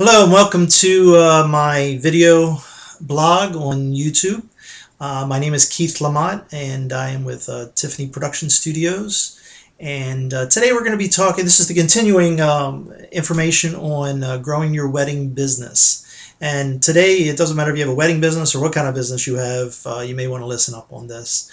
Hello and welcome to my video blog on YouTube. My name is Keith Lamont and I am with Tiffany Production Studios. And today we're going to be talking, this is the continuing information on growing your wedding business. And today it doesn't matter if you have a wedding business or what kind of business you have, you may want to listen up on this.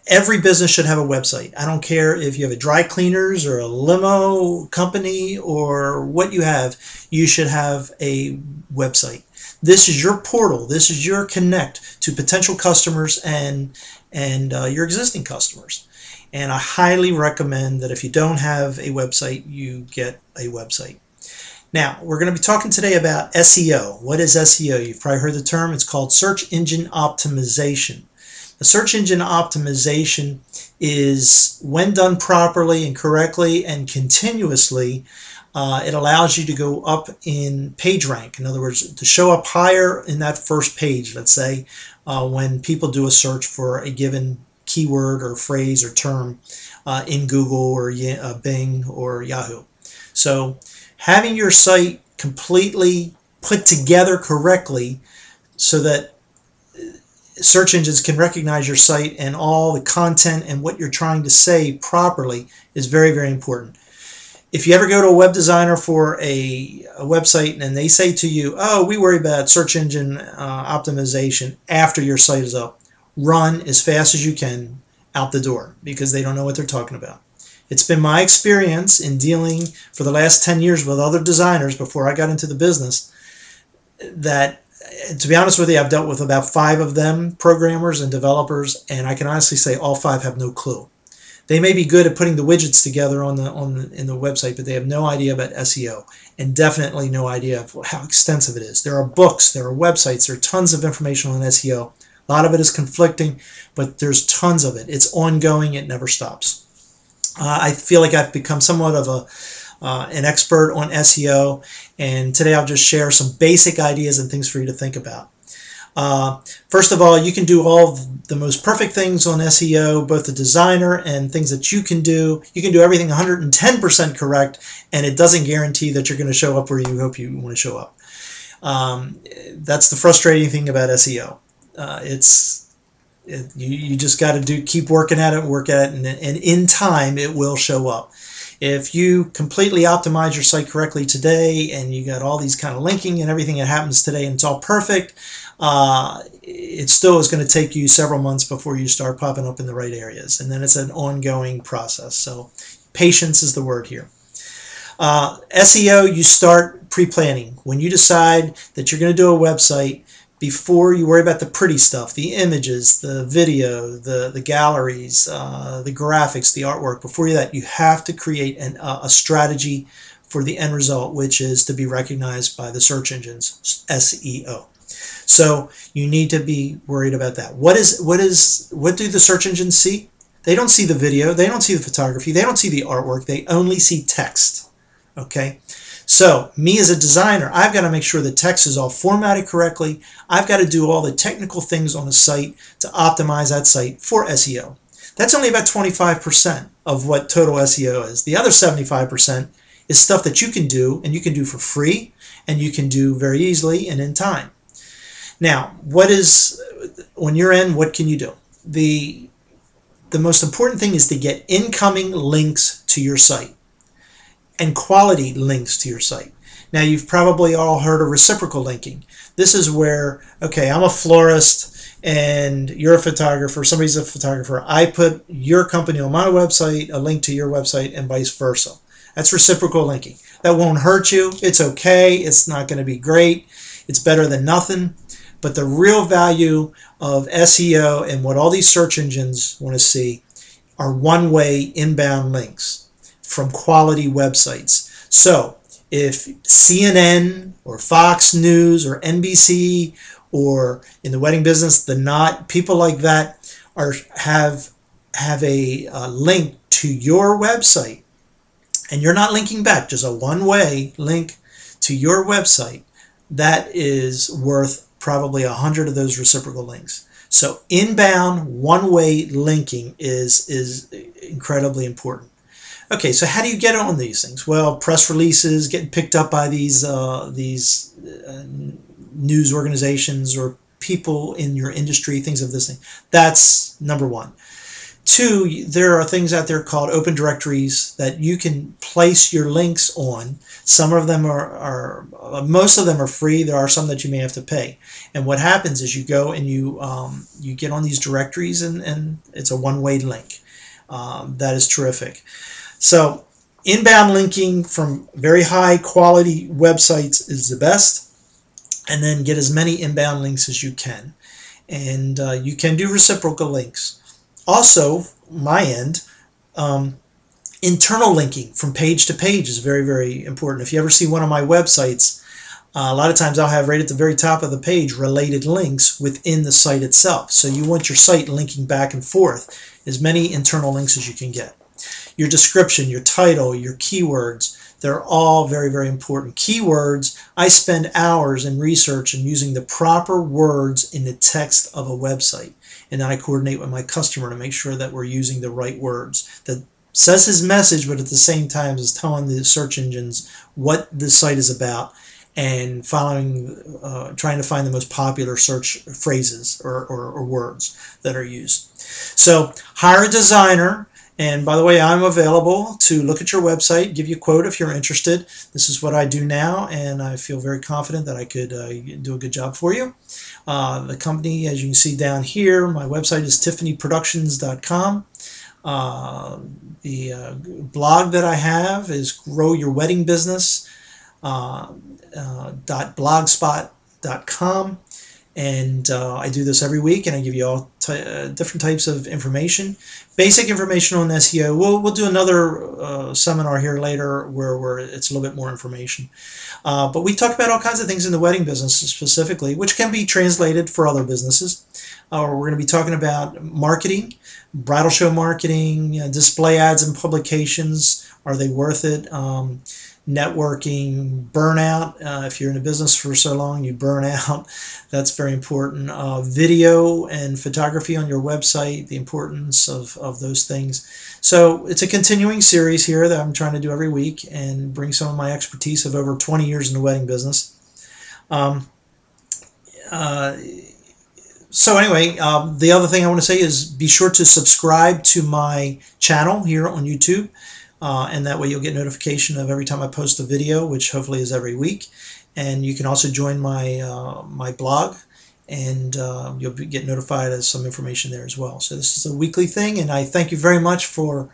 Every business should have a website. I don't care if you have a dry cleaners or a limo company or what you have, you should have a website. This is your portal. This is your connect to potential customers and your existing customers. And I highly recommend that if you don't have a website, you get a website. Now, we're going to be talking today about SEO. What is SEO? You've probably heard the term. It's called search engine optimization. The search engine optimization is, when done properly and correctly and continuously, it allows you to go up in page rank. In other words, to show up higher in that first page, let's say, when people do a search for a given keyword or phrase or term in Google or Bing or Yahoo. So having your site completely put together correctly so that search engines can recognize your site and all the content and what you're trying to say properly is very, very important. If you ever go to a web designer for a website and they say to you, oh, we worry about search engine optimization after your site is up, run as fast as you can out the door because they don't know what they're talking about. It's been my experience in dealing for the last 10 years with other designers before I got into the business that, to be honest with you, I've dealt with about 5 of them, programmers and developers, and I can honestly say all 5 have no clue. They may be good at putting the widgets together in the website, but they have no idea about SEO and definitely no idea of how extensive it is. There are books, there are websites, there are tons of information on SEO. A lot of it is conflicting, but there's tons of it. It's ongoing, it never stops. I feel like I've become somewhat of an expert on SEO, and today I'll just share some basic ideas and things for you to think about. First of all, you can do all the most perfect things on SEO, both the designer and things that you can do. You can do everything 110% correct, and it doesn't guarantee that you're going to show up where you hope you want to show up. That's the frustrating thing about SEO. You just got to keep working at it, and in time it will show up. If you completely optimize your site correctly today and you got all these kind of linking and everything that happens today and it's all perfect, it still is going to take you several months before you start popping up in the right areas. And then it's an ongoing process. So patience is the word here. SEO, you start pre-planning. When you decide that you're going to do a website, before you worry about the pretty stuff, the images, the video, the galleries, the graphics, the artwork, before that, you have to create a strategy for the end result, which is to be recognized by the search engines, SEO. So you need to be worried about that. What do the search engines see? They don't see the video, they don't see the photography, they don't see the artwork, they only see text. Okay? So, me as a designer, I've got to make sure the text is all formatted correctly. I've got to do all the technical things on the site to optimize that site for SEO. That's only about 25% of what total SEO is. The other 75% is stuff that you can do, and you can do for free, and you can do very easily and in time. Now, on your end, what can you do? The most important thing is to get incoming links to your site and quality links to your site. Now, you've probably all heard of reciprocal linking. This is where, okay, I'm a florist and you're a photographer, somebody's a photographer. I put your company on my website, a link to your website, and vice versa. That's reciprocal linking. That won't hurt you. It's okay. It's not going to be great. It's better than nothing. But the real value of SEO and what all these search engines want to see are one-way inbound links from quality websites. So if CNN or Fox News or NBC or in the wedding business, people like that have a link to your website, and you're not linking back, just a one-way link to your website, that is worth probably 100 of those reciprocal links. So inbound one-way linking is incredibly important. Okay, so how do you get on these things? Well, press releases, getting picked up by these news organizations or people in your industry, things of this thing. That's number one. Two, there are things out there called open directories that you can place your links on. Some of them most of them are free. There are some that you may have to pay. And what happens is you go and you get on these directories, and it's a one-way link. That is terrific. So inbound linking from very high quality websites is the best. And then get as many inbound links as you can. And you can do reciprocal links. Also, my end, internal linking from page to page is very, very important. If you ever see one of my websites, a lot of times I'll have right at the very top of the page related links within the site itself. So you want your site linking back and forth, as many internal links as you can get. Your description, your title, your keywords, they're all very, very important. Keywords, I spend hours in research and using the proper words in the text of a website. And then I coordinate with my customer to make sure that we're using the right words that says his message, but at the same time is telling the search engines what the site is about and trying to find the most popular search phrases or words that are used. So hire a designer. And by the way, I'm available to look at your website, give you a quote if you're interested. This is what I do now, and I feel very confident that I could do a good job for you. The company, as you can see down here, my website is tiffanyproductions.com. The blog that I have is growyourweddingbusiness.blogspot.com. And I do this every week, and I give you all different types of information. Basic information on SEO. We'll do another seminar here later where it's a little bit more information. But we talk about all kinds of things in the wedding business specifically, which can be translated for other businesses. We're going to be talking about marketing, bridal show marketing, display ads and publications. Are they worth it? Networking, burnout. If you're in a business for so long, you burn out. That's very important. Video and photography on your website, the importance of those things. So it's a continuing series here that I'm trying to do every week and bring some of my expertise of over 20 years in the wedding business. So anyway, the other thing I want to say is be sure to subscribe to my channel here on YouTube. And that way you'll get notification of every time I post a video, which hopefully is every week. And you can also join my my blog, and you'll get notified of some information there as well. So this is a weekly thing, and I thank you very much for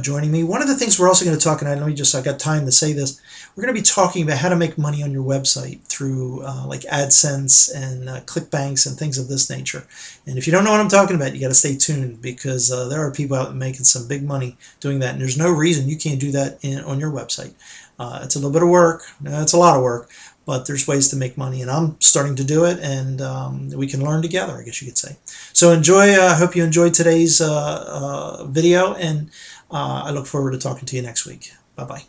joining me. One of the things we're also going to talk, and I got time to say this, we're going to be talking about how to make money on your website through like AdSense and ClickBanks and things of this nature. And if you don't know what I'm talking about, you got to stay tuned, because there are people out there making some big money doing that, and there's no reason you can't do that on your website. It's a little bit of work. It's a lot of work, but there's ways to make money, and I'm starting to do it, and we can learn together, I guess you could say. So enjoy. I hope you enjoyed today's video, and I look forward to talking to you next week. Bye-bye.